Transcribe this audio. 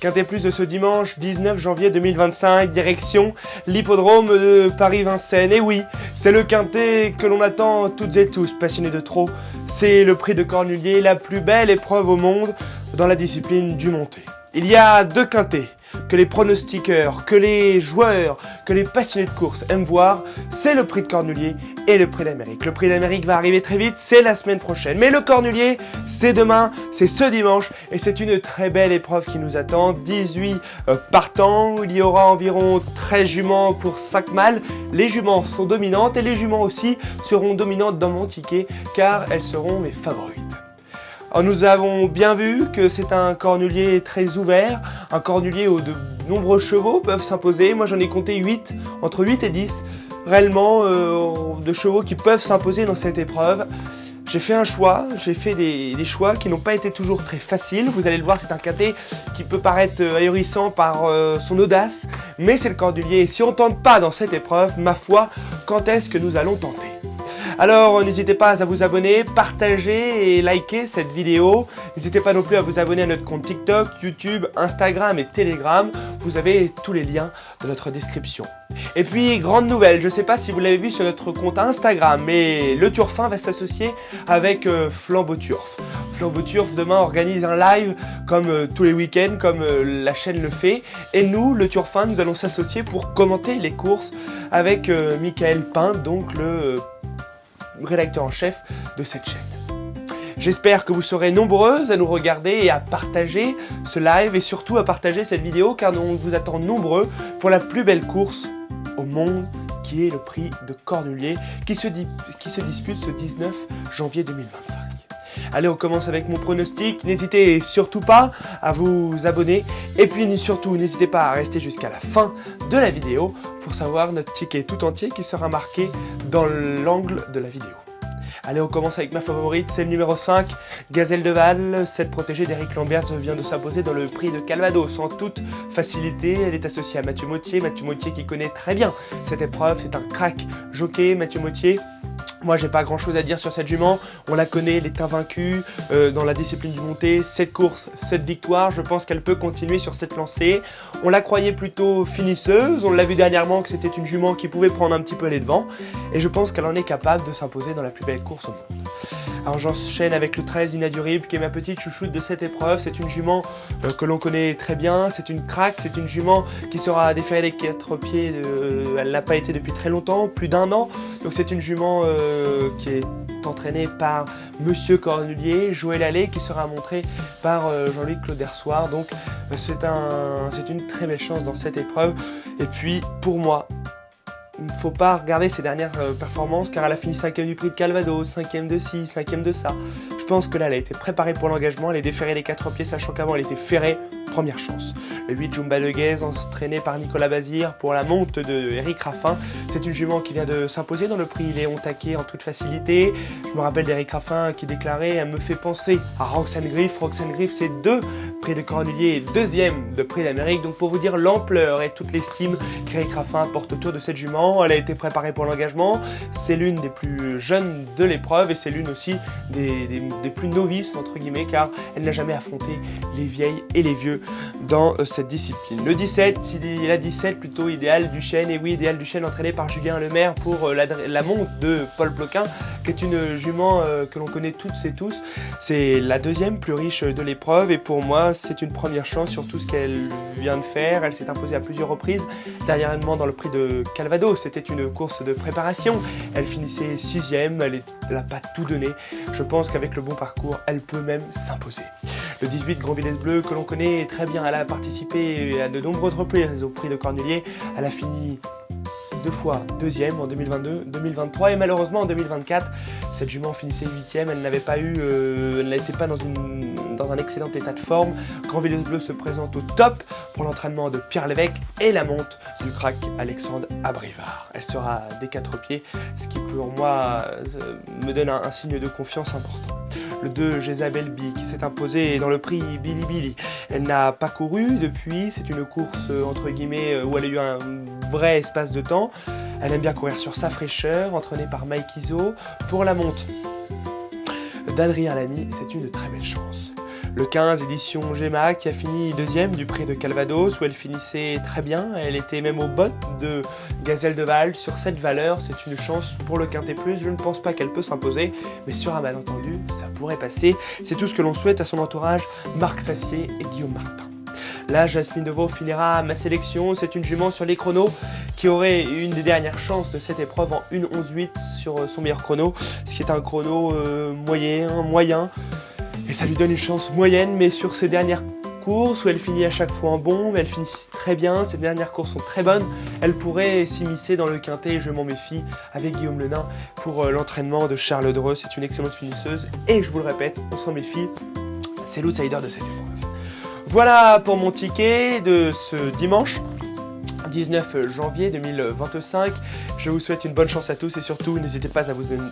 Quintet Plus de ce dimanche 19 janvier 2025, direction l'hippodrome de Paris-Vincennes. Et oui, c'est le quintet que l'on attend toutes et tous, passionnés de trot. C'est le prix de Cornulier, la plus belle épreuve au monde dans la discipline du monté. Il y a deux quintets que les pronostiqueurs, que les joueurs, que les passionnés de course aiment voir, c'est le prix de Cornulier et le prix d'Amérique. Le prix d'Amérique va arriver très vite, c'est la semaine prochaine. Mais le Cornulier, c'est demain, c'est ce dimanche, et c'est une très belle épreuve qui nous attend. 18 partants, il y aura environ 13 juments pour 5 mâles. Les juments sont dominantes et les juments aussi seront dominantes dans mon ticket, car elles seront mes favorites. Alors nous avons bien vu que c'est un cornulier très ouvert, un cornulier où de nombreux chevaux peuvent s'imposer. Moi j'en ai compté 8, entre 8 et 10 réellement de chevaux qui peuvent s'imposer dans cette épreuve. J'ai fait un choix, j'ai fait des choix qui n'ont pas été toujours très faciles. Vous allez le voir, c'est un quintet qui peut paraître ahurissant par son audace, mais c'est le cornulier. Et si on ne tente pas dans cette épreuve, ma foi, quand est-ce que nous allons tenter ? Alors n'hésitez pas à vous abonner, partager et liker cette vidéo. N'hésitez pas non plus à vous abonner à notre compte TikTok, YouTube, Instagram et Telegram. Vous avez tous les liens dans notre description. Et puis, grande nouvelle, je ne sais pas si vous l'avez vu sur notre compte Instagram, mais le Turfin va s'associer avec Flambeau Turf. Flambeau Turf demain organise un live comme tous les week-ends, comme la chaîne le fait. Et nous, le Turfin, nous allons s'associer pour commenter les courses avec Michael Pain, donc le rédacteur en chef de cette chaîne. J'espère que vous serez nombreuses à nous regarder et à partager ce live et surtout à partager cette vidéo car on vous attend nombreux pour la plus belle course au monde qui est le prix de Cornulier qui se dispute ce 19 janvier 2025. Allez, on commence avec mon pronostic. N'hésitez surtout pas à vous abonner et puis surtout n'hésitez pas à rester jusqu'à la fin de la vidéo pour savoir notre ticket tout entier qui sera marqué dans l'angle de la vidéo. Allez, on commence avec ma favorite, c'est le numéro 5, Gazelle de Val. Cette protégée d'Éric Lambert vient de s'imposer dans le prix de Calvados en toute facilité. Elle est associée à Mathieu Mottier qui connaît très bien cette épreuve. C'est un crack jockey, Mathieu Mottier. Moi, j'ai pas grand chose à dire sur cette jument. On la connaît, elle est invaincue dans la discipline du monté. 7 courses, 7 victoires. Je pense qu'elle peut continuer sur cette lancée. On la croyait plutôt finisseuse. On l'a vu dernièrement que c'était une jument qui pouvait prendre un petit peu les devants. Et je pense qu'elle en est capable de s'imposer dans la plus belle course au monde. Alors j'enchaîne avec le 13 Inadurible qui est ma petite chouchoute de cette épreuve. C'est une jument que l'on connaît très bien, c'est une craque, c'est une jument qui sera déférée des 4 pieds, elle n'a pas été depuis très longtemps, plus d'1 an. Donc c'est une jument qui est entraînée par Monsieur Cornulier, Joël Allais qui sera montré par Jean-Luc Claudersoir. Donc c'est une très belle chance dans cette épreuve. Et puis pour moi, il ne faut pas regarder ses dernières performances car elle a fini 5e du prix de Calvados, 5e de ci, 5e de ça. Je pense que là elle a été préparée pour l'engagement, elle est déférée les 4 pieds sachant qu'avant elle était ferrée, première chance. Le 8 Jumba de Guèze entraîné par Nicolas Bazir pour la monte de Eric Raffin. C'est une jument qui vient de s'imposer dans le prix Léon Taquet en toute facilité. Je me rappelle d'Eric Raffin qui déclarait « Elle me fait penser à Roxane Griff ». Roxane Griff c'est 2 prix de Cornulier et 2e de prix d'Amérique. Donc pour vous dire l'ampleur et toute l'estime qu'Eric Raffin porte autour de cette jument. Elle a été préparée pour l'engagement. C'est l'une des plus jeunes de l'épreuve et c'est l'une aussi des plus novices entre guillemets car elle n'a jamais affronté les vieilles et les vieux dans cette discipline. Le 17, il a 17 plutôt Idéal Duchesne, et oui Idéal Duchesne entraîné par Julien Lemaire pour la monte de Paul Ploquin, qui est une jument que l'on connaît toutes et tous. C'est la 2e plus riche de l'épreuve et pour moi c'est une première chance sur tout ce qu'elle vient de faire. Elle s'est imposée à plusieurs reprises, dernièrement dans le prix de Calvados, c'était une course de préparation. Elle finissait 6e, elle n'a pas tout donné. Je pense qu'avec le bon parcours, elle peut même s'imposer. Le 18, Grand Villesse Bleu, que l'on connaît très bien, elle a participé à de nombreuses reprises au prix de Cornulier. Elle a fini 2 fois 2e en 2022, 2023 et malheureusement en 2024, cette jument finissait 8e, elle n'était pas dans un excellent état de forme. Grand Villesse Bleu se présente au top pour l'entraînement de Pierre Lévesque et la monte du crack Alexandre Abrivard. Elle sera des 4 pieds, ce qui pour moi me donne un signe de confiance important. Le 2, Jezabel B qui s'est imposée dans le prix Billy Billy. Elle n'a pas couru depuis, c'est une course entre guillemets où elle a eu un vrai espace de temps. Elle aime bien courir sur sa fraîcheur, entraînée par Mike Iso. Pour la monte d'Adrien Lamy, c'est une très belle chance. Le 15 édition Gemma qui a fini deuxième du prix de Calvados où elle finissait très bien, elle était même au bottes de Gazelle de Val. Sur cette valeur, c'est une chance pour le Quintet Plus, je ne pense pas qu'elle peut s'imposer, mais sur un malentendu, ça pourrait passer. C'est tout ce que l'on souhaite à son entourage, Marc Sassier et Guillaume Martin. Là, Jasmine Deveau finira ma sélection, c'est une jument sur les chronos qui aurait une des dernières chances de cette épreuve en 1:11.8 sur son meilleur chrono, ce qui est un chrono moyen, et ça lui donne une chance moyenne, mais sur ses dernières courses où elle finit à chaque fois en bon, elle finit très bien, ses dernières courses sont très bonnes, elle pourrait s'immiscer dans le quintet et je m'en méfie avec Guillaume Le Nain pour l'entraînement de Charles Dreux. C'est une excellente finisseuse et je vous le répète, on s'en méfie, c'est l'outsider de cette épreuve. Voilà pour mon ticket de ce dimanche 19 janvier 2025. Je vous souhaite une bonne chance à tous et surtout n'hésitez pas à vous abonner.